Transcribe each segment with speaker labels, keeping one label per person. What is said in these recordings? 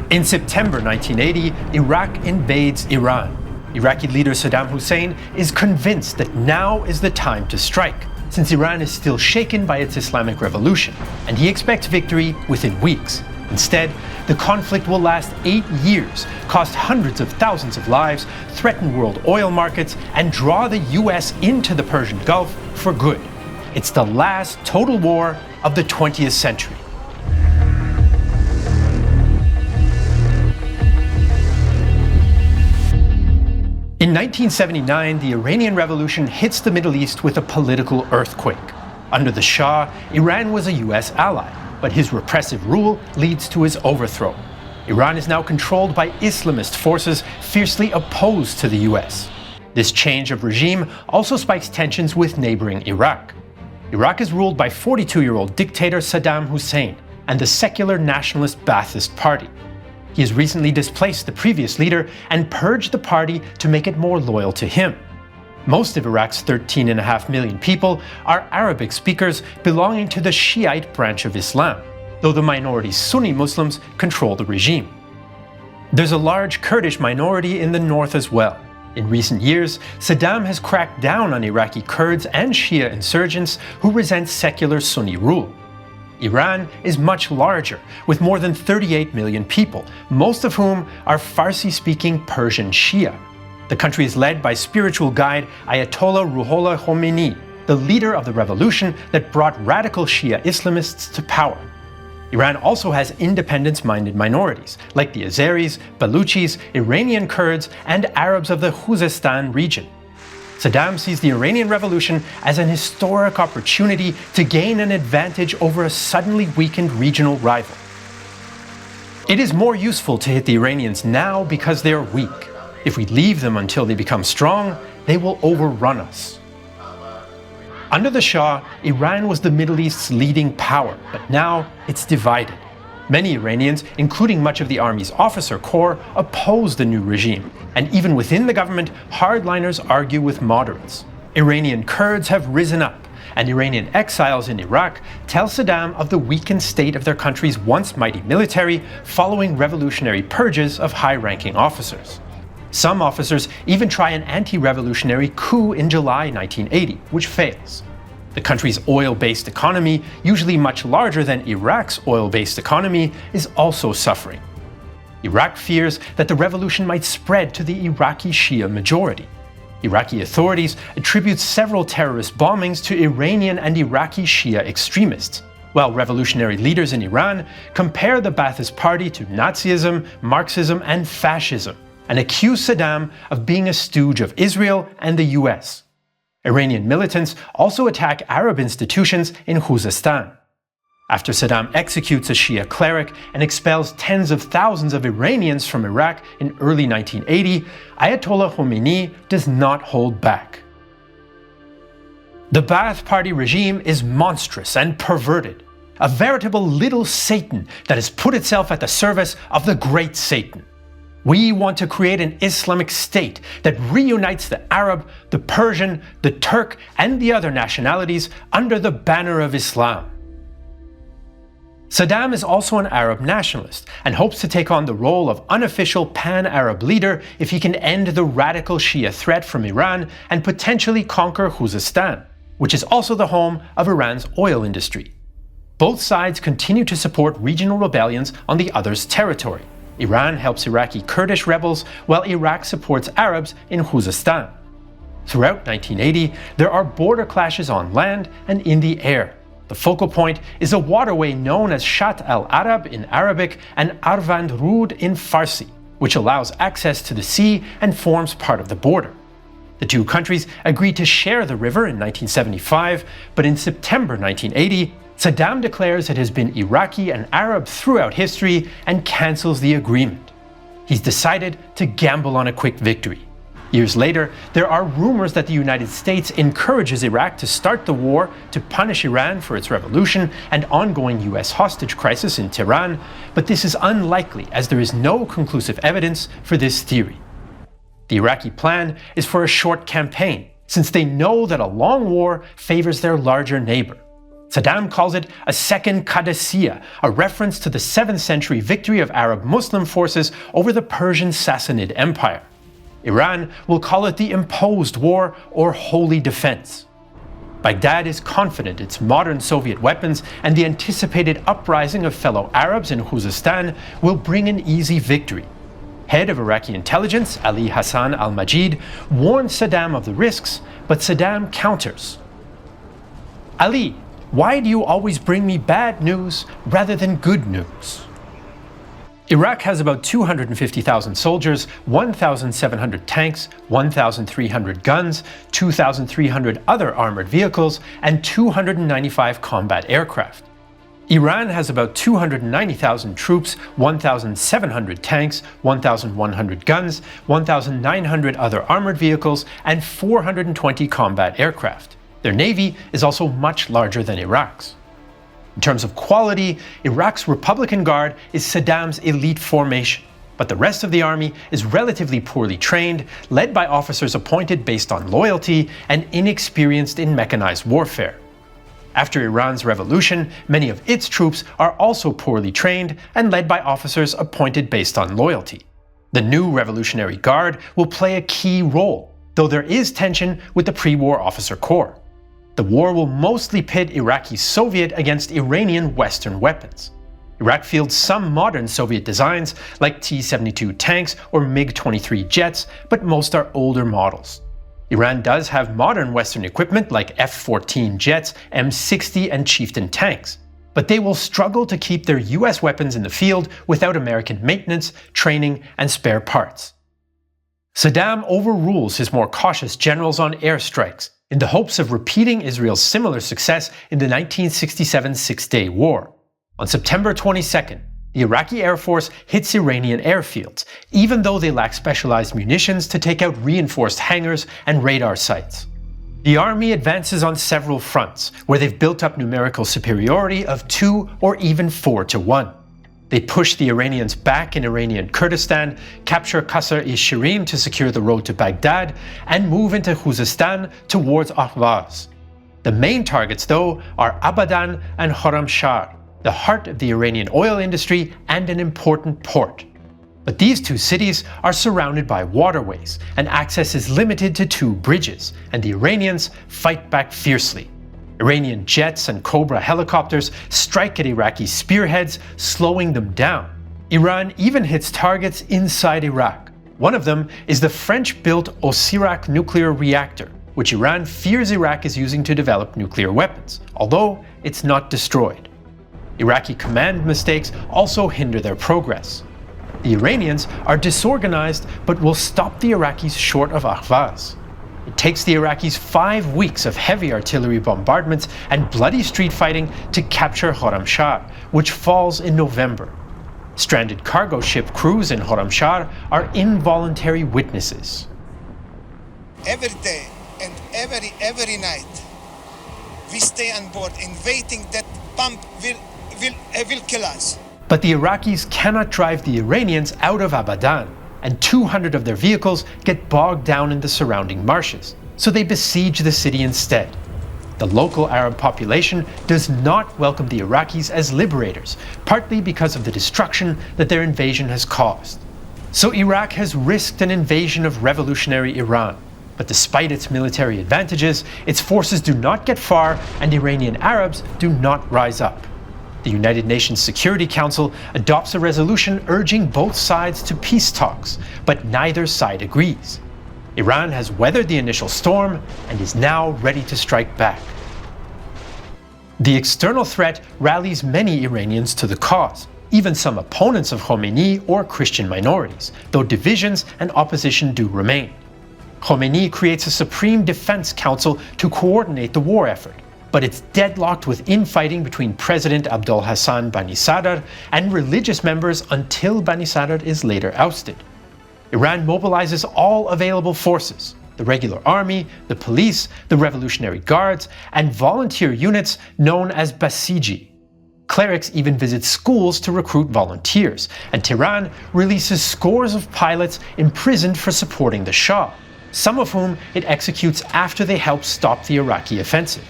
Speaker 1: In September 1980, Iraq invades Iran. Iraqi leader Saddam Hussein is convinced that now is the time to strike, since Iran is still shaken by its Islamic Revolution, and he expects victory within weeks. Instead, the conflict will last 8 years, cost hundreds of thousands of lives, threaten world oil markets, and draw the US into the Persian Gulf for good. It's the last total war of the 20th century. In 1979, the Iranian Revolution hits the Middle East with a political earthquake. Under the Shah, Iran was a US ally, but his repressive rule leads to his overthrow. Iran is now controlled by Islamist forces fiercely opposed to the US. This change of regime also spikes tensions with neighboring Iraq. Iraq is ruled by 42-year-old dictator Saddam Hussein and the secular nationalist Ba'athist Party. He has recently displaced the previous leader and purged the party to make it more loyal to him. Most of Iraq's 13.5 million people are Arabic speakers belonging to the Shiite branch of Islam, though the minority Sunni Muslims control the regime. There's a large Kurdish minority in the north as well. In recent years, Saddam has cracked down on Iraqi Kurds and Shia insurgents who resent secular Sunni rule. Iran is much larger, with more than 38 million people, most of whom are Farsi-speaking Persian Shia. The country is led by spiritual guide Ayatollah Ruhollah Khomeini, the leader of the revolution that brought radical Shia Islamists to power. Iran also has independence-minded minorities, like the Azeris, Baluchis, Iranian Kurds, and Arabs of the Khuzestan region. Saddam sees the Iranian Revolution as an historic opportunity to gain an advantage over a suddenly weakened regional rival. It is more useful to hit the Iranians now because they are weak. If we leave them until they become strong, they will overrun us. Under the Shah, Iran was the Middle East's leading power, but now it's divided. Many Iranians, including much of the army's officer corps, oppose the new regime, and even within the government, hardliners argue with moderates. Iranian Kurds have risen up, and Iranian exiles in Iraq tell Saddam of the weakened state of their country's once mighty military following revolutionary purges of high-ranking officers. Some officers even try an anti-revolutionary coup in July 1980, which fails. The country's oil-based economy, usually much larger than Iraq's oil-based economy, is also suffering. Iraq fears that the revolution might spread to the Iraqi Shia majority. Iraqi authorities attribute several terrorist bombings to Iranian and Iraqi Shia extremists, while revolutionary leaders in Iran compare the Ba'athist Party to Nazism, Marxism, and fascism, and accuse Saddam of being a stooge of Israel and the US. Iranian militants also attack Arab institutions in Khuzestan. After Saddam executes a Shia cleric and expels tens of thousands of Iranians from Iraq in early 1980, Ayatollah Khomeini does not hold back. The Ba'ath Party regime is monstrous and perverted, a veritable little Satan that has put itself at the service of the great Satan. We want to create an Islamic state that reunites the Arab, the Persian, the Turk, and the other nationalities under the banner of Islam. Saddam is also an Arab nationalist and hopes to take on the role of unofficial pan-Arab leader if he can end the radical Shia threat from Iran and potentially conquer Khuzestan, which is also the home of Iran's oil industry. Both sides continue to support regional rebellions on the other's territory. Iran helps Iraqi Kurdish rebels, while Iraq supports Arabs in Khuzestan. Throughout 1980, there are border clashes on land and in the air. The focal point is a waterway known as Shat al-Arab in Arabic and Arvand Rud in Farsi, which allows access to the sea and forms part of the border. The two countries agreed to share the river in 1975, but in September 1980, Saddam declares it has been Iraqi and Arab throughout history and cancels the agreement. He's decided to gamble on a quick victory. Years later, there are rumors that the United States encourages Iraq to start the war to punish Iran for its revolution and ongoing US hostage crisis in Tehran, but this is unlikely as there is no conclusive evidence for this theory. The Iraqi plan is for a short campaign, since they know that a long war favors their larger neighbor. Saddam calls it a second Qadisiyah, a reference to the 7th century victory of Arab Muslim forces over the Persian Sassanid Empire. Iran will call it the imposed war or holy defense. Baghdad is confident its modern Soviet weapons and the anticipated uprising of fellow Arabs in Khuzestan will bring an easy victory. Head of Iraqi intelligence, Ali Hassan al-Majid, warned Saddam of the risks, but Saddam counters. Ali, why do you always bring me bad news rather than good news? Iraq has about 250,000 soldiers, 1,700 tanks, 1,300 guns, 2,300 other armored vehicles, and 295 combat aircraft. Iran has about 290,000 troops, 1,700 tanks, 1,100 guns, 1,900 other armored vehicles, and 420 combat aircraft. Their navy is also much larger than Iraq's. In terms of quality, Iraq's Republican Guard is Saddam's elite formation, but the rest of the army is relatively poorly trained, led by officers appointed based on loyalty and inexperienced in mechanized warfare. After Iran's revolution, many of its troops are also poorly trained and led by officers appointed based on loyalty. The new Revolutionary Guard will play a key role, though there is tension with the pre-war officer corps. The war will mostly pit Iraqi Soviet against Iranian Western weapons. Iraq fields some modern Soviet designs like T-72 tanks or MiG-23 jets, but most are older models. Iran does have modern Western equipment like F-14 jets, M60 and Chieftain tanks, but they will struggle to keep their US weapons in the field without American maintenance, training and spare parts. Saddam overrules his more cautious generals on airstrikes, in the hopes of repeating Israel's similar success in the 1967 Six-Day War. On September 22nd, the Iraqi Air Force hits Iranian airfields, even though they lack specialized munitions to take out reinforced hangars and radar sites. The army advances on several fronts, where they've built up numerical superiority of 2 or even 4 to 1. They push the Iranians back in Iranian Kurdistan, capture Qasr-e-Shirin to secure the road to Baghdad, and move into Khuzestan towards Ahvaz. The main targets, though, are Abadan and Khorramshahr, the heart of the Iranian oil industry and an important port. But these two cities are surrounded by waterways, and access is limited to 2 bridges, and the Iranians fight back fiercely. Iranian jets and Cobra helicopters strike at Iraqi spearheads, slowing them down. Iran even hits targets inside Iraq. One of them is the French-built Osirak nuclear reactor, which Iran fears Iraq is using to develop nuclear weapons, although it's not destroyed. Iraqi command mistakes also hinder their progress. The Iranians are disorganized but will stop the Iraqis short of Ahvaz. It takes the Iraqis 5 weeks of heavy artillery bombardments and bloody street fighting to capture Khorramshahr, which falls in November. Stranded cargo ship crews in Khorramshahr are involuntary witnesses.
Speaker 2: Every day and every night, we stay on board and waiting that bomb will kill us.
Speaker 1: But the Iraqis cannot drive the Iranians out of Abadan, and 200 of their vehicles get bogged down in the surrounding marshes, so they besiege the city instead. The local Arab population does not welcome the Iraqis as liberators, partly because of the destruction that their invasion has caused. So Iraq has risked an invasion of revolutionary Iran, but despite its military advantages, its forces do not get far and Iranian Arabs do not rise up. The United Nations Security Council adopts a resolution urging both sides to peace talks, but neither side agrees. Iran has weathered the initial storm and is now ready to strike back. The external threat rallies many Iranians to the cause, even some opponents of Khomeini or Christian minorities, though divisions and opposition do remain. Khomeini creates a Supreme Defense Council to coordinate the war effort, but it's deadlocked with infighting between President Abdul Hassan Banisadr and religious members until Banisadr is later ousted. Iran mobilizes all available forces, the regular army, the police, the Revolutionary Guards, and volunteer units known as Basiji. Clerics even visit schools to recruit volunteers, and Tehran releases scores of pilots imprisoned for supporting the Shah, some of whom it executes after they help stop the Iraqi offensive.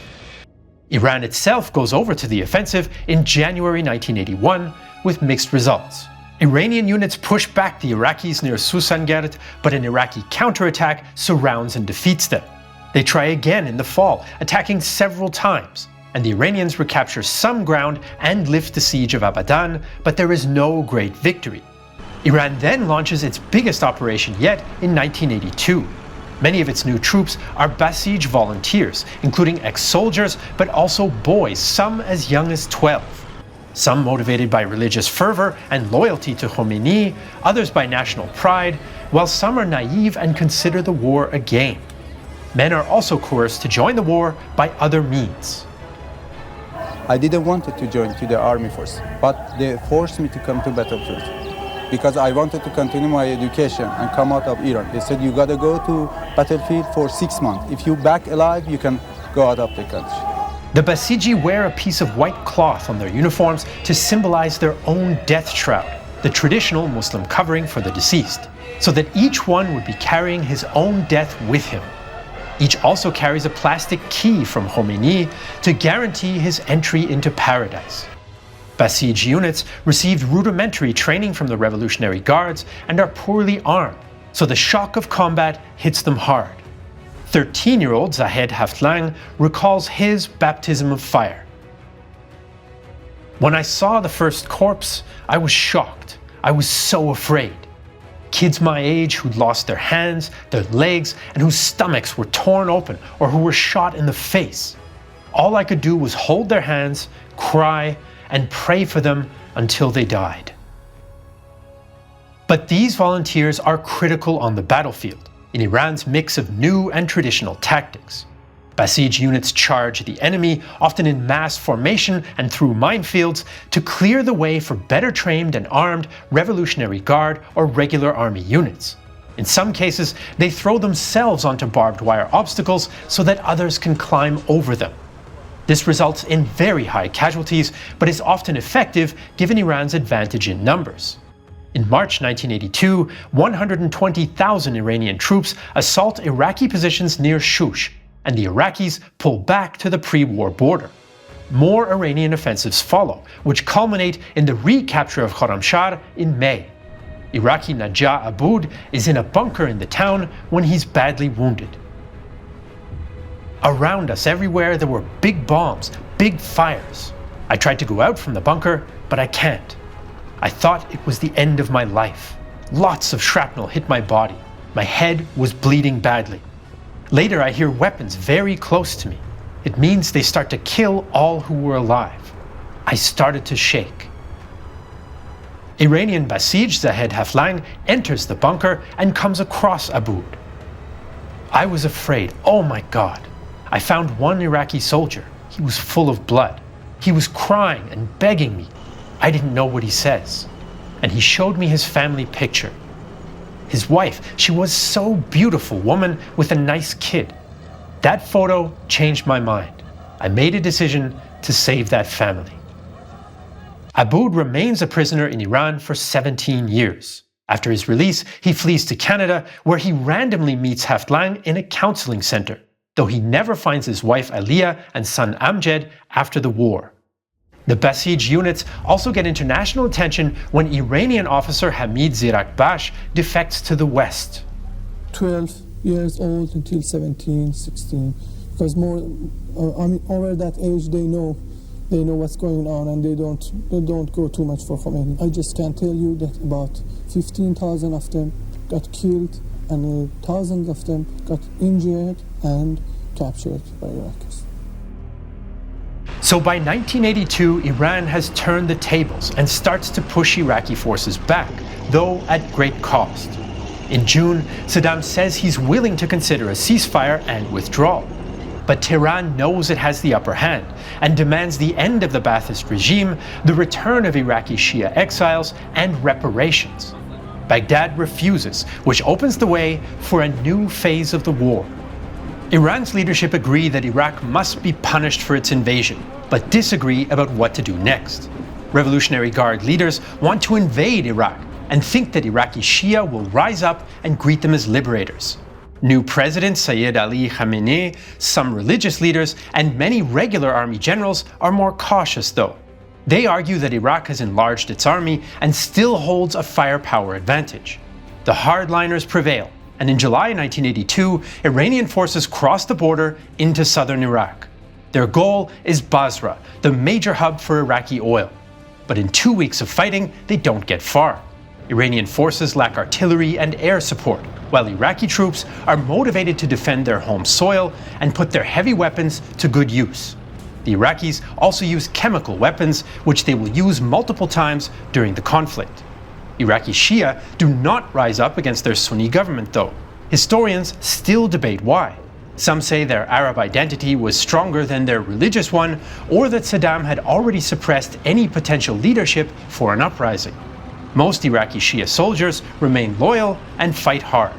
Speaker 1: Iran itself goes over to the offensive in January 1981 with mixed results. Iranian units push back the Iraqis near Susangerd, but an Iraqi counterattack surrounds and defeats them. They try again in the fall, attacking several times, and the Iranians recapture some ground and lift the siege of Abadan, but there is no great victory. Iran then launches its biggest operation yet in 1982. Many of its new troops are Basij volunteers, including ex-soldiers, but also boys, some as young as 12. Some motivated by religious fervor and loyalty to Khomeini, others by national pride, while some are naive and consider the war a game. Men are also coerced to join the war by other means.
Speaker 3: I didn't want to join to the army force, but they forced me to come to battlefield because I wanted to continue my education and come out of Iran. They said, you gotta go to battlefield for 6 months. If you back alive, you can go out of the country.
Speaker 1: The Basiji wear a piece of white cloth on their uniforms to symbolize their own death shroud, the traditional Muslim covering for the deceased, so that each one would be carrying his own death with him. Each also carries a plastic key from Khomeini to guarantee his entry into paradise. Basij units received rudimentary training from the Revolutionary Guards and are poorly armed, so the shock of combat hits them hard. 13-year-old Zahed Haftlang recalls his baptism of fire. When I saw the first corpse, I was shocked. I was so afraid. Kids my age who'd lost their hands, their legs, and whose stomachs were torn open or who were shot in the face. All I could do was hold their hands, cry, and pray for them until they died. But these volunteers are critical on the battlefield, in Iran's mix of new and traditional tactics. Basij units charge the enemy, often in mass formation and through minefields, to clear the way for better trained and armed Revolutionary Guard or regular army units. In some cases, they throw themselves onto barbed wire obstacles so that others can climb over them. This results in very high casualties, but is often effective given Iran's advantage in numbers. In March 1982, 120,000 Iranian troops assault Iraqi positions near Shush, and the Iraqis pull back to the pre-war border. More Iranian offensives follow, which culminate in the recapture of Khorramshahr in May. Iraqi Najah Aboud is in a bunker in the town when he's badly wounded. Around us everywhere there were big bombs, big fires. I tried to go out from the bunker, but I can't. I thought it was the end of my life. Lots of shrapnel hit my body. My head was bleeding badly. Later I hear weapons very close to me. It means they start to kill all who were alive. I started to shake. Iranian Basij Zahed Haftlang enters the bunker and comes across Aboud. I was afraid. Oh my God. I found one Iraqi soldier. He was full of blood. He was crying and begging me. I didn't know what he says. And he showed me his family picture. His wife, she was so beautiful, woman with a nice kid. That photo changed my mind. I made a decision to save that family. Aboud remains a prisoner in Iran for 17 years. After his release, he flees to Canada, where he randomly meets Haftlang in a counseling center, though he never finds his wife Aliyah and son Amjad after the war. The Basij units also get international attention when Iranian officer Hamid Zirakbash defects to the west.
Speaker 4: 12 years old until 17, 16, because over that age they know what's going on, and they don't go too much for Khomeini. I just can tell you that about 15,000 of them got killed, and thousands of them got injured and captured by Iraqis.
Speaker 1: So by 1982, Iran has turned the tables and starts to push Iraqi forces back, though at great cost. In June, Saddam says he's willing to consider a ceasefire and withdrawal. But Tehran knows it has the upper hand and demands the end of the Ba'athist regime, the return of Iraqi Shia exiles, and reparations. Baghdad refuses, which opens the way for a new phase of the war. Iran's leadership agree that Iraq must be punished for its invasion, but disagree about what to do next. Revolutionary Guard leaders want to invade Iraq and think that Iraqi Shia will rise up and greet them as liberators. New President Sayed Ali Khamenei, some religious leaders, and many regular army generals are more cautious though. They argue that Iraq has enlarged its army and still holds a firepower advantage. The hardliners prevail, and in July 1982, Iranian forces cross the border into southern Iraq. Their goal is Basra, the major hub for Iraqi oil. But in 2 weeks of fighting, they don't get far. Iranian forces lack artillery and air support, while Iraqi troops are motivated to defend their home soil and put their heavy weapons to good use. The Iraqis also use chemical weapons, which they will use multiple times during the conflict. Iraqi Shia do not rise up against their Sunni government though. Historians still debate why. Some say their Arab identity was stronger than their religious one, or that Saddam had already suppressed any potential leadership for an uprising. Most Iraqi Shia soldiers remain loyal and fight hard.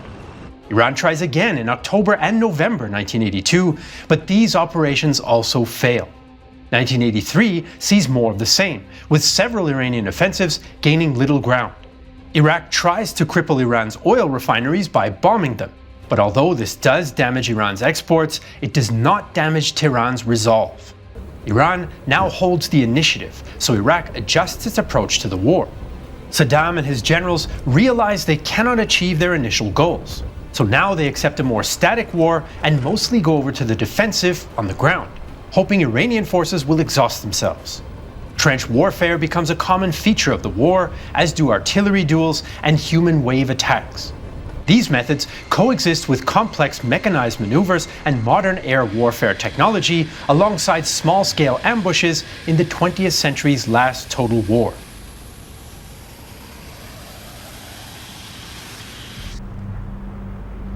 Speaker 1: Iran tries again in October and November 1982, but these operations also fail. 1983 sees more of the same, with several Iranian offensives gaining little ground. Iraq tries to cripple Iran's oil refineries by bombing them, but although this does damage Iran's exports, it does not damage Tehran's resolve. Iran now holds the initiative, so Iraq adjusts its approach to the war. Saddam and his generals realize they cannot achieve their initial goals, so now they accept a more static war and mostly go over to the defensive on the ground, hoping Iranian forces will exhaust themselves. Trench warfare becomes a common feature of the war, as do artillery duels and human wave attacks. These methods coexist with complex mechanized maneuvers and modern air warfare technology alongside small-scale ambushes in the 20th century's last total war.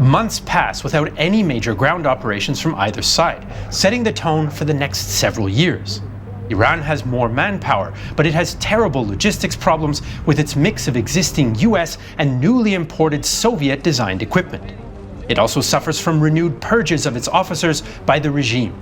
Speaker 1: Months pass without any major ground operations from either side, setting the tone for the next several years. Iran has more manpower, but it has terrible logistics problems with its mix of existing US and newly imported Soviet-designed equipment. It also suffers from renewed purges of its officers by the regime.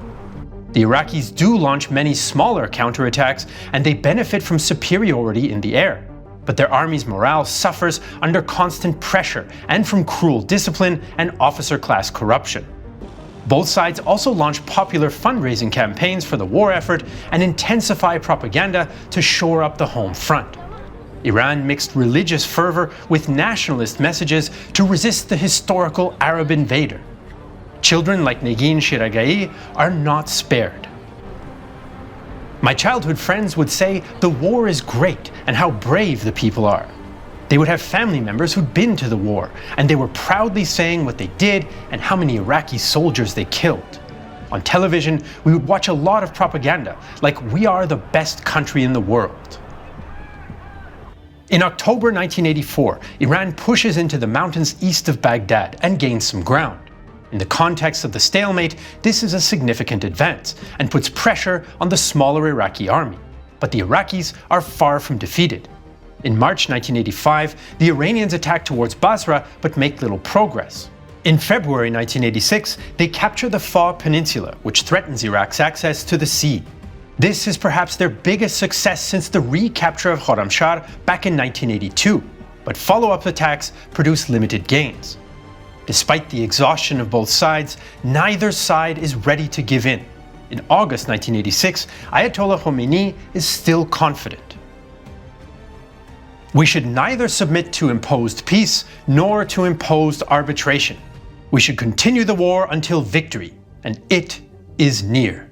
Speaker 1: The Iraqis do launch many smaller counterattacks, and they benefit from superiority in the air. But their army's morale suffers under constant pressure and from cruel discipline and officer-class corruption. Both sides also launch popular fundraising campaigns for the war effort and intensify propaganda to shore up the home front. Iran mixed religious fervor with nationalist messages to resist the historical Arab invader. Children like Negin Shiragai are not spared. My childhood friends would say the war is great and how brave the people are. They would have family members who'd been to the war, and they were proudly saying what they did and how many Iraqi soldiers they killed. On television, we would watch a lot of propaganda, like we are the best country in the world. In October 1984, Iran pushes into the mountains east of Baghdad and gains some ground. In the context of the stalemate, this is a significant advance and puts pressure on the smaller Iraqi army. But the Iraqis are far from defeated. In March 1985, the Iranians attack towards Basra but make little progress. In February 1986, they capture the Fa Peninsula, which threatens Iraq's access to the sea. This is perhaps their biggest success since the recapture of Khorramshahr back in 1982, but follow-up attacks produce limited gains. Despite the exhaustion of both sides, neither side is ready to give in. In August 1986, Ayatollah Khomeini is still confident. We should neither submit to imposed peace nor to imposed arbitration. We should continue the war until victory, and it is near.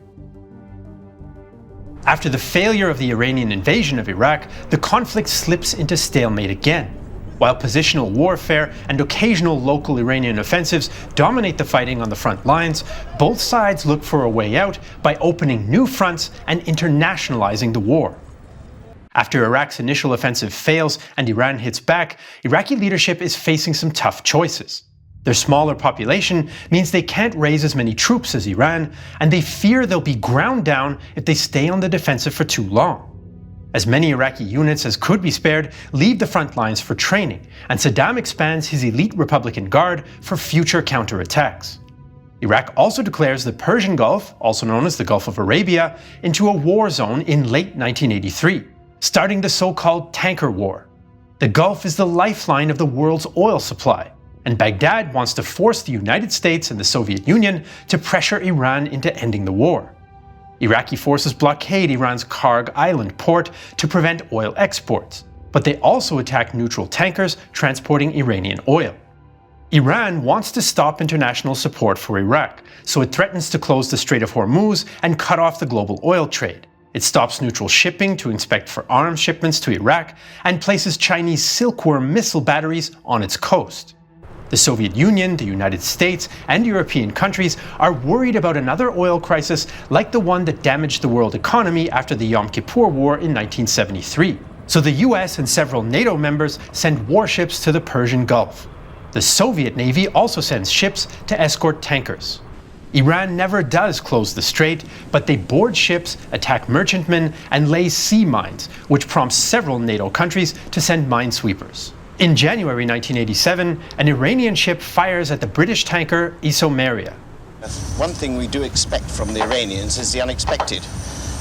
Speaker 1: After the failure of the Iranian invasion of Iraq, the conflict slips into stalemate again. While positional warfare and occasional local Iranian offensives dominate the fighting on the front lines, both sides look for a way out by opening new fronts and internationalizing the war. After Iraq's initial offensive fails and Iran hits back, Iraqi leadership is facing some tough choices. Their smaller population means they can't raise as many troops as Iran, and they fear they'll be ground down if they stay on the defensive for too long. As many Iraqi units as could be spared leave the front lines for training, and Saddam expands his elite Republican Guard for future counterattacks. Iraq also declares the Persian Gulf, also known as the Gulf of Arabia, into a war zone in late 1983. Starting the so-called tanker war. The Gulf is the lifeline of the world's oil supply, and Baghdad wants to force the United States and the Soviet Union to pressure Iran into ending the war. Iraqi forces blockade Iran's Karg Island port to prevent oil exports, but they also attack neutral tankers transporting Iranian oil. Iran wants to stop international support for Iraq, so it threatens to close the Strait of Hormuz and cut off the global oil trade. It stops neutral shipping to inspect for arms shipments to Iraq and places Chinese Silkworm missile batteries on its coast. The Soviet Union, the United States, and European countries are worried about another oil crisis like the one that damaged the world economy after the Yom Kippur War in 1973. So the US and several NATO members send warships to the Persian Gulf. The Soviet Navy also sends ships to escort tankers. Iran never does close the strait, but they board ships, attack merchantmen, and lay sea mines, which prompts several NATO countries to send minesweepers. In January 1987, an Iranian ship fires at the British tanker Isomeria.
Speaker 5: One thing we do expect from the Iranians is the unexpected.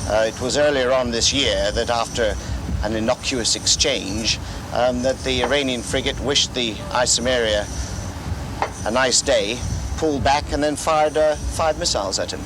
Speaker 5: It was earlier on this year that after an innocuous exchange, that the Iranian frigate wished the Isomeria a nice day, pulled back and then fired 5 missiles at him.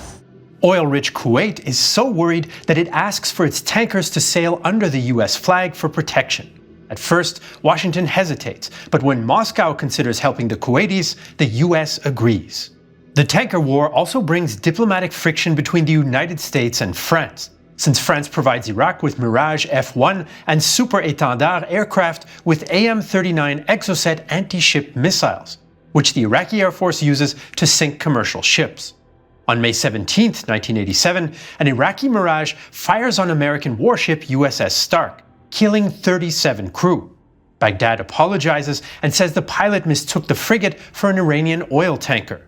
Speaker 1: Oil-rich Kuwait is so worried that it asks for its tankers to sail under the US flag for protection. At first, Washington hesitates, but when Moscow considers helping the Kuwaitis, the US agrees. The tanker war also brings diplomatic friction between the United States and France, since France provides Iraq with Mirage F-1 and Super Étendard aircraft with AIM-39 Exocet anti-ship missiles, which the Iraqi Air Force uses to sink commercial ships. On May 17, 1987, an Iraqi Mirage fires on American warship USS Stark, killing 37 crew. Baghdad apologizes and says the pilot mistook the frigate for an Iranian oil tanker.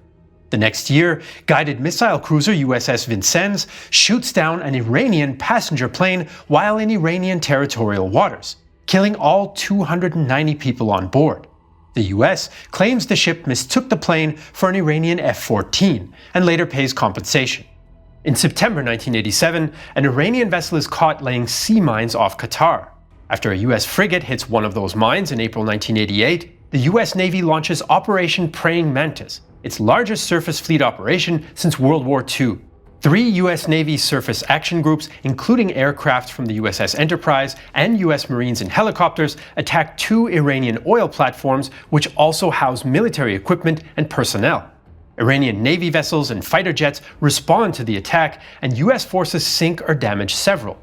Speaker 1: The next year, guided missile cruiser USS Vincennes shoots down an Iranian passenger plane while in Iranian territorial waters, killing all 290 people on board. The US claims the ship mistook the plane for an Iranian F-14 and later pays compensation. In September 1987, an Iranian vessel is caught laying sea mines off Qatar. After a US frigate hits one of those mines in April 1988, the US Navy launches Operation Praying Mantis, its largest surface fleet operation since World War II. 3 US Navy surface action groups, including aircraft from the USS Enterprise and US Marines in helicopters, attacked 2 Iranian oil platforms which also house military equipment and personnel. Iranian Navy vessels and fighter jets respond to the attack, and US forces sink or damage several.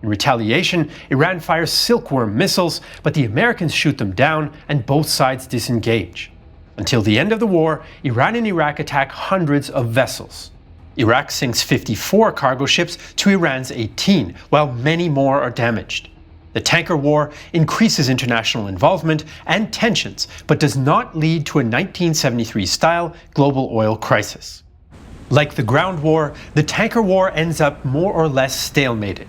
Speaker 1: In retaliation, Iran fires Silkworm missiles, but the Americans shoot them down and both sides disengage. Until the end of the war, Iran and Iraq attack hundreds of vessels. Iraq sinks 54 cargo ships to Iran's 18, while many more are damaged. The tanker war increases international involvement and tensions, but does not lead to a 1973-style global oil crisis. Like the ground war, the tanker war ends up more or less stalemated.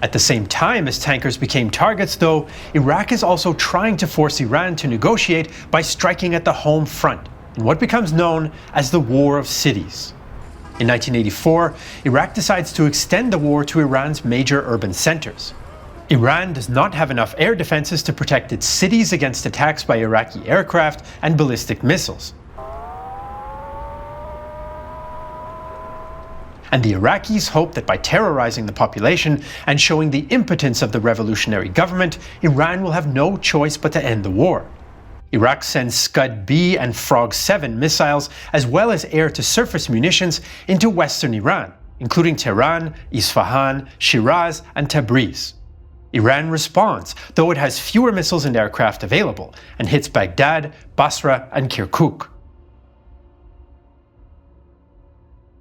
Speaker 1: At the same time as tankers became targets, though, Iraq is also trying to force Iran to negotiate by striking at the home front, in what becomes known as the War of Cities. In 1984, Iraq decides to extend the war to Iran's major urban centers. Iran does not have enough air defenses to protect its cities against attacks by Iraqi aircraft and ballistic missiles. And the Iraqis hope that by terrorizing the population and showing the impotence of the revolutionary government, Iran will have no choice but to end the war. Iraq sends Scud-B and Frog-7 missiles, as well as air-to-surface munitions, into western Iran, including Tehran, Isfahan, Shiraz, and Tabriz. Iran responds, though it has fewer missiles and aircraft available, and hits Baghdad, Basra, and Kirkuk.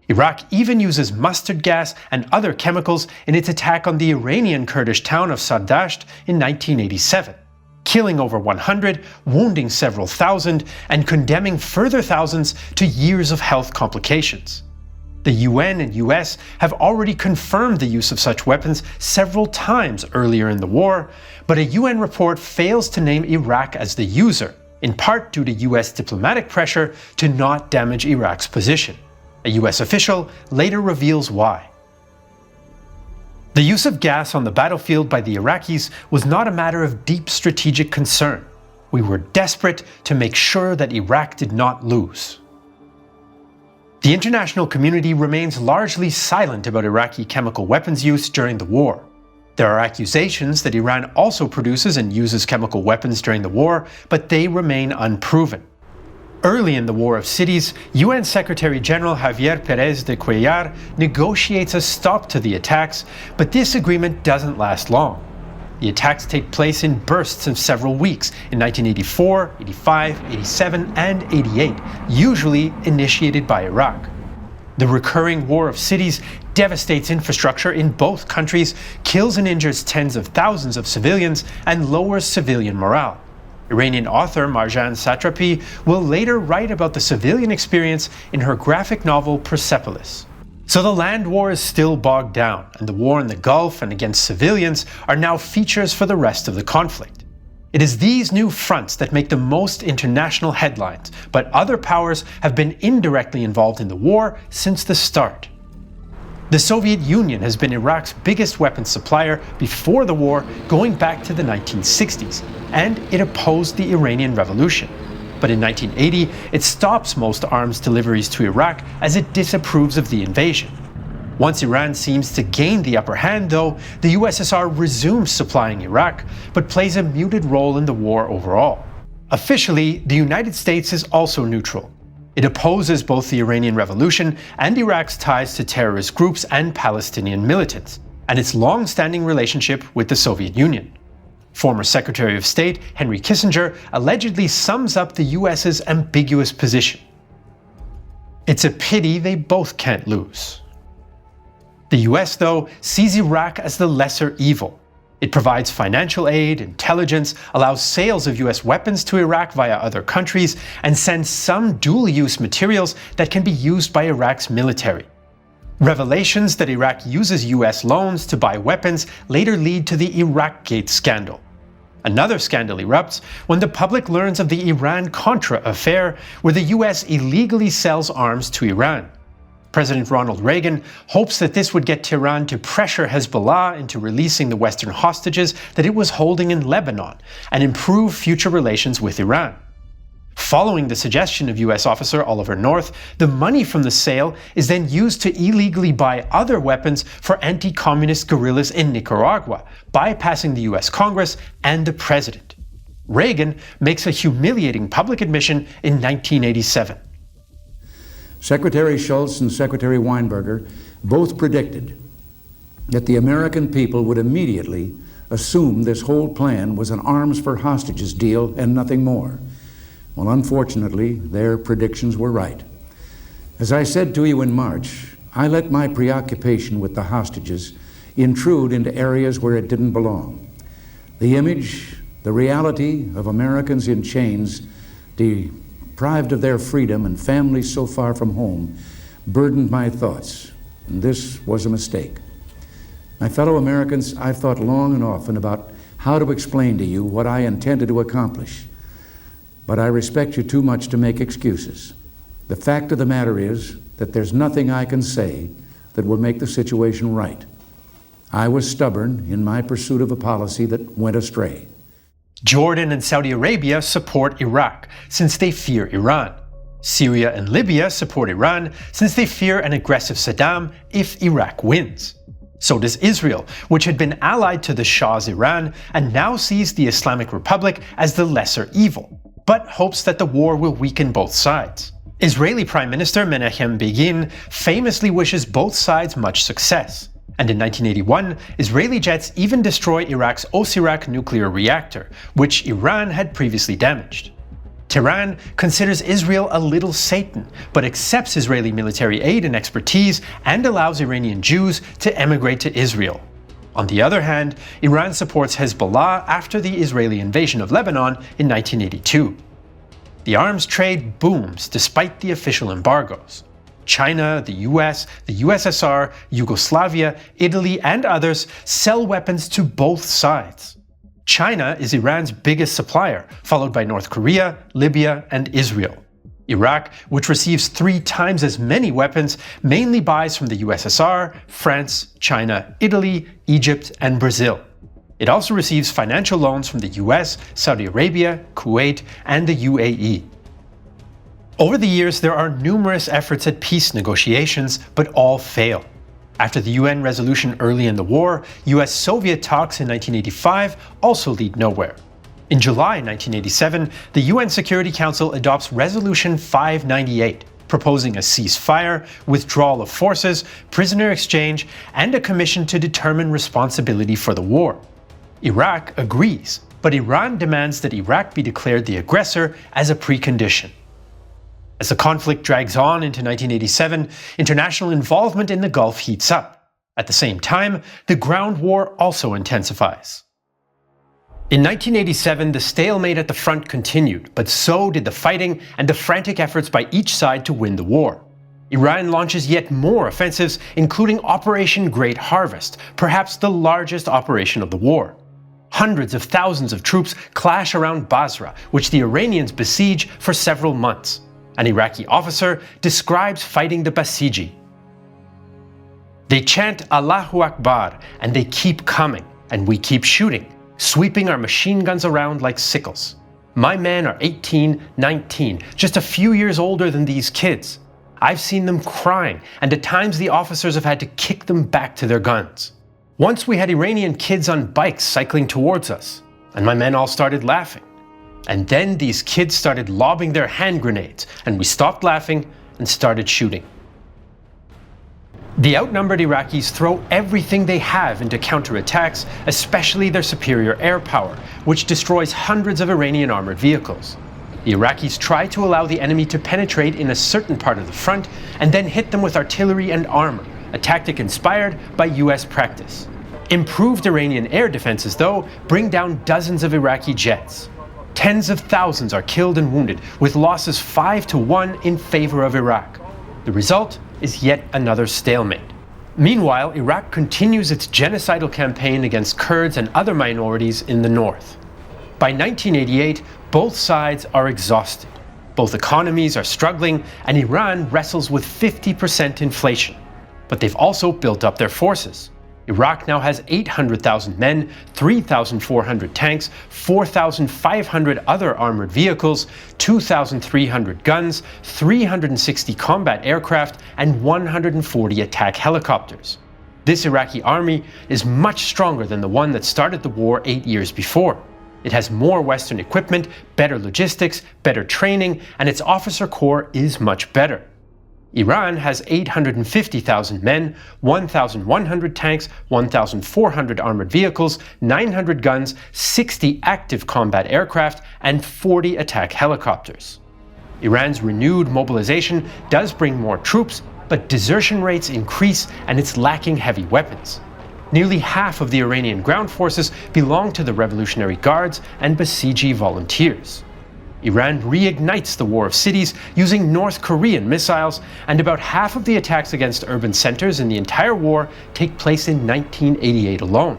Speaker 1: Iraq even uses mustard gas and other chemicals in its attack on the Iranian Kurdish town of Sardasht in 1987, killing over 100, wounding several thousand, and condemning further thousands to years of health complications. The UN and US have already confirmed the use of such weapons several times earlier in the war, but a UN report fails to name Iraq as the user, in part due to US diplomatic pressure to not damage Iraq's position. A US official later reveals why. The use of gas on the battlefield by the Iraqis was not a matter of deep strategic concern. we were desperate to make sure that Iraq did not lose. The international community remains largely silent about Iraqi chemical weapons use during the war. There are accusations that Iran also produces and uses chemical weapons during the war, but they remain unproven. Early in the War of Cities, UN Secretary General Javier Pérez de Cuellar negotiates a stop to the attacks, but this agreement doesn't last long. The attacks take place in bursts of several weeks in 1984, 85, 87, and 88, usually initiated by Iraq. The recurring War of Cities devastates infrastructure in both countries, kills and injures tens of thousands of civilians, and lowers civilian morale. Iranian author Marjan Satrapi will later write about the civilian experience in her graphic novel Persepolis. So the land war is still bogged down, and the war in the Gulf and against civilians are now features for the rest of the conflict. It is these new fronts that make the most international headlines, but other powers have been indirectly involved in the war since the start. The Soviet Union has been Iraq's biggest weapons supplier before the war, going back to the 1960s, and it opposed the Iranian Revolution. But in 1980, it stops most arms deliveries to Iraq as it disapproves of the invasion. Once Iran seems to gain the upper hand, though, the USSR resumes supplying Iraq, but plays a muted role in the war overall. Officially, the United States is also neutral. It opposes both the Iranian Revolution and Iraq's ties to terrorist groups and Palestinian militants, and its long-standing relationship with the Soviet Union. Former Secretary of State Henry Kissinger allegedly sums up the US's ambiguous position. It's a pity they both can't lose. The US, though, sees Iraq as the lesser evil. It provides financial aid, intelligence, allows sales of US weapons to Iraq via other countries, and sends some dual-use materials that can be used by Iraq's military. Revelations that Iraq uses US loans to buy weapons later lead to the Iraqgate scandal. Another scandal erupts when the public learns of the Iran-Contra affair, where the US illegally sells arms to Iran. President Ronald Reagan hopes that this would get Tehran to pressure Hezbollah into releasing the Western hostages that it was holding in Lebanon and improve future relations with Iran. Following the suggestion of US officer Oliver North, the money from the sale is then used to illegally buy other weapons for anti-communist guerrillas in Nicaragua, bypassing the US Congress and the President. Reagan makes a humiliating public admission in 1987.
Speaker 6: Secretary Shultz and Secretary Weinberger both predicted that the American people would immediately assume this whole plan was an arms for hostages deal and nothing more. Well, unfortunately, their predictions were right. As I said to you in March, I let my preoccupation with the hostages intrude into areas where it didn't belong. The image, the reality of Americans in chains, deprived of their freedom and families so far from home, burdened my thoughts, and this was a mistake. My fellow Americans, I've thought long and often about how to explain to you what I intended to accomplish, but I respect you too much to make excuses. The fact of the matter is that there's nothing I can say that will make the situation right. I was stubborn in my pursuit of a policy that went astray.
Speaker 1: Jordan and Saudi Arabia support Iraq, since they fear Iran. Syria and Libya support Iran, since they fear an aggressive Saddam if Iraq wins. So does Israel, which had been allied to the Shah's Iran and now sees the Islamic Republic as the lesser evil, but hopes that the war will weaken both sides. Israeli Prime Minister Menachem Begin famously wishes both sides much success. And in 1981, Israeli jets even destroy Iraq's Osirak nuclear reactor, which Iran had previously damaged. Tehran considers Israel a little Satan, but accepts Israeli military aid and expertise and allows Iranian Jews to emigrate to Israel. On the other hand, Iran supports Hezbollah after the Israeli invasion of Lebanon in 1982. The arms trade booms despite the official embargoes. China, the US, the USSR, Yugoslavia, Italy, and others sell weapons to both sides. China is Iran's biggest supplier, followed by North Korea, Libya, and Israel. Iraq, which receives 3 times as many weapons, mainly buys from the USSR, France, China, Italy, Egypt, and Brazil. It also receives financial loans from the US, Saudi Arabia, Kuwait, and the UAE. Over the years, there are numerous efforts at peace negotiations, but all fail. After the UN resolution early in the war, US-Soviet talks in 1985 also lead nowhere. In July 1987, the UN Security Council adopts Resolution 598, proposing a ceasefire, withdrawal of forces, prisoner exchange, and a commission to determine responsibility for the war. Iraq agrees, but Iran demands that Iraq be declared the aggressor as a precondition. As the conflict drags on into 1987, international involvement in the Gulf heats up. At the same time, the ground war also intensifies. In 1987, the stalemate at the front continued, but so did the fighting and the frantic efforts by each side to win the war. Iran launches yet more offensives, including Operation Great Harvest, perhaps the largest operation of the war. Hundreds of thousands of troops clash around Basra, which the Iranians besiege for several months. An Iraqi officer describes fighting the Basiji. They chant Allahu Akbar, and they keep coming, and we keep shooting, sweeping our machine guns around like sickles. My men are 18, 19, just a few years older than these kids. I've seen them crying, and at times the officers have had to kick them back to their guns. Once we had Iranian kids on bikes cycling towards us, and my men all started laughing. And then these kids started lobbing their hand grenades, and we stopped laughing and started shooting. The outnumbered Iraqis throw everything they have into counterattacks, especially their superior air power, which destroys hundreds of Iranian armored vehicles. The Iraqis try to allow the enemy to penetrate in a certain part of the front and then hit them with artillery and armor, a tactic inspired by US practice. Improved Iranian air defenses, though, bring down dozens of Iraqi jets. Tens of thousands are killed and wounded, with losses 5-1 in favor of Iraq. The result is yet another stalemate. Meanwhile, Iraq continues its genocidal campaign against Kurds and other minorities in the north. By 1988, both sides are exhausted. Both economies are struggling, and Iran wrestles with 50% inflation. But they've also built up their forces. Iraq now has 800,000 men, 3,400 tanks, 4,500 other armored vehicles, 2,300 guns, 360 combat aircraft, and 140 attack helicopters. This Iraqi army is much stronger than the one that started the war 8 years before. It has more Western equipment, better logistics, better training, and its officer corps is much better. Iran has 850,000 men, 1,100 tanks, 1,400 armored vehicles, 900 guns, 60 active combat aircraft, and 40 attack helicopters. Iran's renewed mobilization does bring more troops, but desertion rates increase and it's lacking heavy weapons. Nearly half of the Iranian ground forces belong to the Revolutionary Guards and Basiji volunteers. Iran reignites the War of Cities using North Korean missiles, and about half of the attacks against urban centers in the entire war take place in 1988 alone.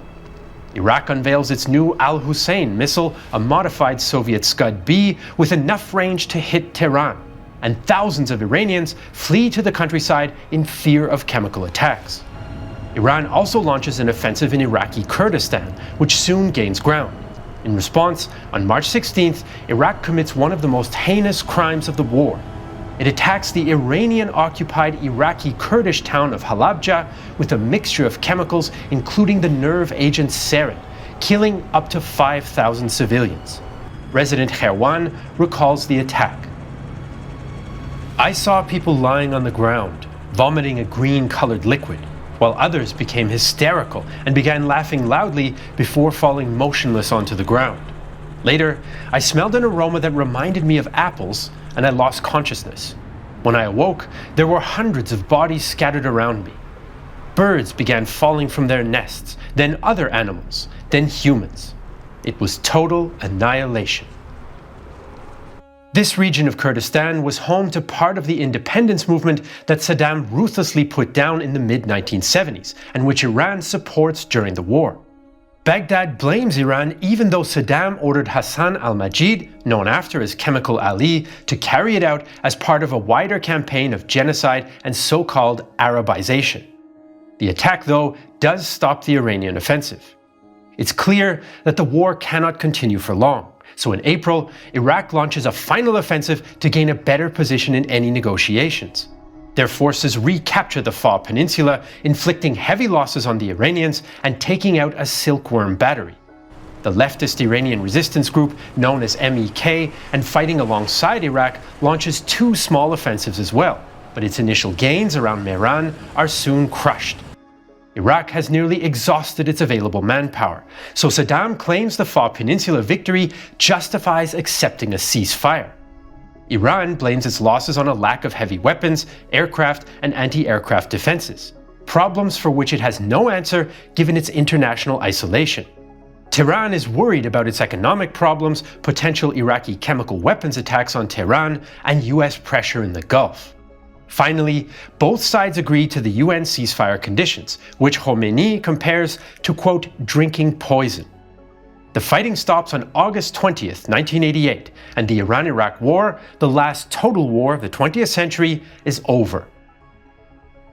Speaker 1: Iraq unveils its new Al-Hussein missile, a modified Soviet Scud-B with enough range to hit Tehran, and thousands of Iranians flee to the countryside in fear of chemical attacks. Iran also launches an offensive in Iraqi Kurdistan, which soon gains ground. In response, on March 16th, Iraq commits one of the most heinous crimes of the war. It attacks the Iranian-occupied Iraqi Kurdish town of Halabja with a mixture of chemicals, including the nerve agent sarin, killing up to 5,000 civilians. Resident Kherwan recalls the attack. I saw people lying on the ground, vomiting a green-colored liquid, while others became hysterical and began laughing loudly before falling motionless onto the ground. Later, I smelled an aroma that reminded me of apples, and I lost consciousness. When I awoke, there were hundreds of bodies scattered around me. Birds began falling from their nests, then other animals, then humans. It was total annihilation. This region of Kurdistan was home to part of the independence movement that Saddam ruthlessly put down in the mid-1970s, and which Iran supports during the war. Baghdad blames Iran even though Saddam ordered Hassan al-Majid, known after as Chemical Ali, to carry it out as part of a wider campaign of genocide and so-called Arabization. The attack, though, does stop the Iranian offensive. It's clear that the war cannot continue for long, so in April, Iraq launches a final offensive to gain a better position in any negotiations. Their forces recapture the Fa Peninsula, inflicting heavy losses on the Iranians and taking out a silkworm battery. The leftist Iranian resistance group, known as MEK, and fighting alongside Iraq, launches 2 small offensives as well, but its initial gains around Mehran are soon crushed. Iraq has nearly exhausted its available manpower, so Saddam claims the Fa Peninsula victory justifies accepting a ceasefire. Iran blames its losses on a lack of heavy weapons, aircraft, and anti-aircraft defenses, problems for which it has no answer given its international isolation. Tehran is worried about its economic problems, potential Iraqi chemical weapons attacks on Tehran, and US pressure in the Gulf. Finally, both sides agree to the UN ceasefire conditions, which Khomeini compares to, quote, drinking poison. The fighting stops on August 20th, 1988, and the Iran-Iraq War, the last total war of the 20th century, is over.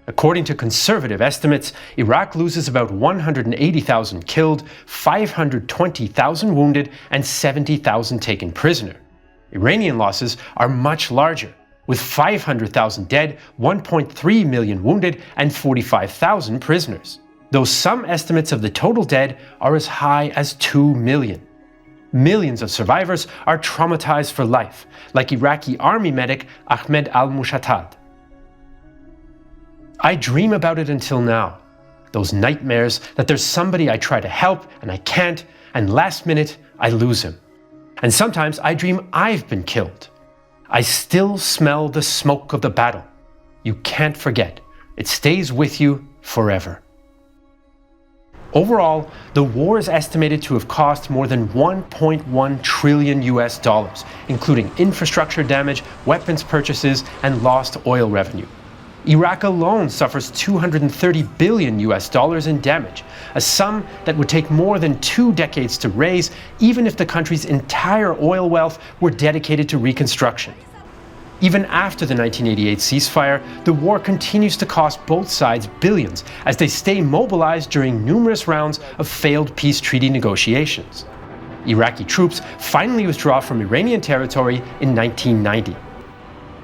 Speaker 1: According to conservative estimates, Iraq loses about 180,000 killed, 520,000 wounded, and 70,000 taken prisoner. Iranian losses are much larger, with 500,000 dead, 1.3 million wounded, and 45,000 prisoners, though some estimates of the total dead are as high as 2 million. Millions of survivors are traumatized for life, like Iraqi army medic Ahmed al-Mushattad. I dream about it until now. Those nightmares that there's somebody I try to help and I can't, and last minute I lose him. And sometimes I dream I've been killed. I still smell the smoke of the battle. You can't forget. It stays with you forever. Overall, the war is estimated to have cost more than $1.1 trillion US, including infrastructure damage, weapons purchases, and lost oil revenue. Iraq alone suffers $230 billion US in damage, a sum that would take more than 2 decades to raise, even if the country's entire oil wealth were dedicated to reconstruction. Even after the 1988 ceasefire, the war continues to cost both sides billions as they stay mobilized during numerous rounds of failed peace treaty negotiations. Iraqi troops finally withdraw from Iranian territory in 1990.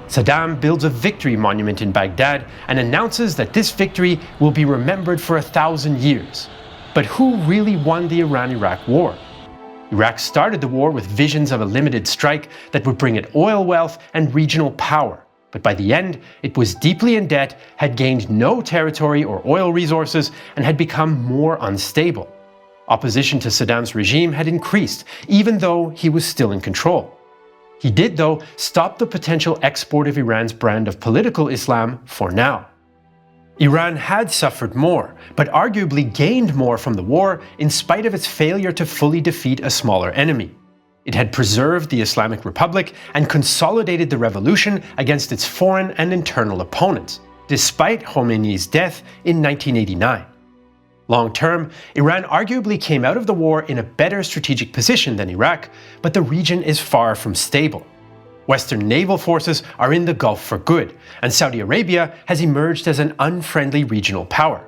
Speaker 1: Saddam builds a victory monument in Baghdad and announces that this victory will be remembered for 1,000 years. But who really won the Iran-Iraq War? Iraq started the war with visions of a limited strike that would bring it oil wealth and regional power. But by the end, it was deeply in debt, had gained no territory or oil resources, and had become more unstable. Opposition to Saddam's regime had increased, even though he was still in control. He did, though, stop the potential export of Iran's brand of political Islam for now. Iran had suffered more, but arguably gained more from the war in spite of its failure to fully defeat a smaller enemy. It had preserved the Islamic Republic and consolidated the revolution against its foreign and internal opponents, despite Khomeini's death in 1989. Long term, Iran arguably came out of the war in a better strategic position than Iraq, but the region is far from stable. Western naval forces are in the Gulf for good, and Saudi Arabia has emerged as an unfriendly regional power.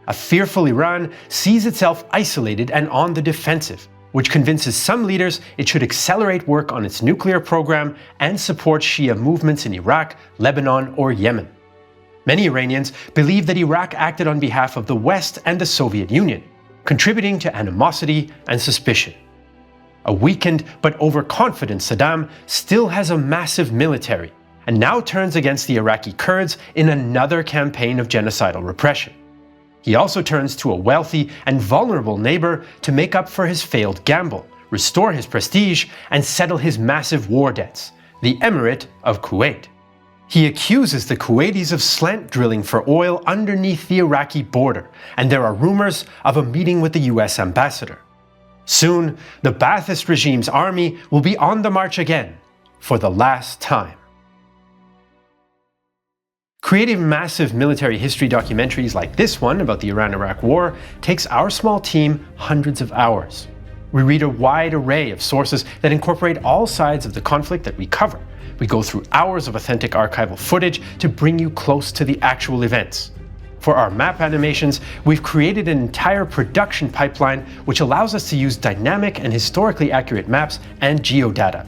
Speaker 1: A fearful Iran sees itself isolated and on the defensive, which convinces some leaders it should accelerate work on its nuclear program and support Shia movements in Iraq, Lebanon, or Yemen. Many Iranians believe that Iraq acted on behalf of the West and the Soviet Union, contributing to animosity and suspicion. A weakened but overconfident Saddam still has a massive military, and now turns against the Iraqi Kurds in another campaign of genocidal repression. He also turns to a wealthy and vulnerable neighbor to make up for his failed gamble, restore his prestige, and settle his massive war debts, the Emirate of Kuwait. He accuses the Kuwaitis of slant drilling for oil underneath the Iraqi border, and there are rumors of a meeting with the US ambassador. Soon, the Ba'athist regime's army will be on the march again, for the last time. Creating massive military history documentaries like this one about the Iran-Iraq War takes our small team hundreds of hours. We read a wide array of sources that incorporate all sides of the conflict that we cover. We go through hours of authentic archival footage to bring you close to the actual events. For our map animations, we've created an entire production pipeline which allows us to use dynamic and historically accurate maps and geodata.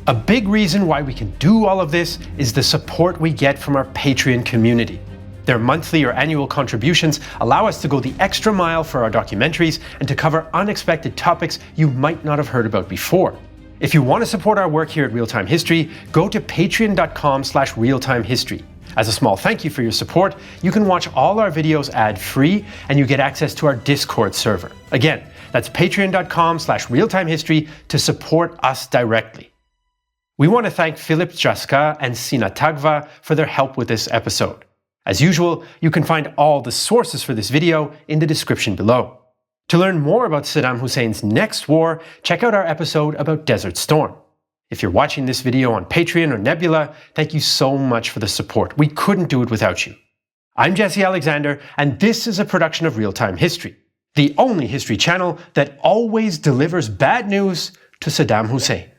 Speaker 1: A big reason why we can do all of this is the support we get from our Patreon community. Their monthly or annual contributions allow us to go the extra mile for our documentaries and to cover unexpected topics you might not have heard about before. If you want to support our work here at Real Time History, go to patreon.com/realtimehistory. As a small thank you for your support, you can watch all our videos ad-free and you get access to our Discord server. Again, that's patreon.com/realtimehistory to support us directly. We want to thank Philip Jaska and Sina Tagva for their help with this episode. As usual, you can find all the sources for this video in the description below. To learn more about Saddam Hussein's next war, check out our episode about Desert Storm. If you're watching this video on Patreon or Nebula, thank you so much for the support. We couldn't do it without you. I'm Jesse Alexander, and this is a production of Real Time History, the only history channel that always delivers bad news to Saddam Hussein.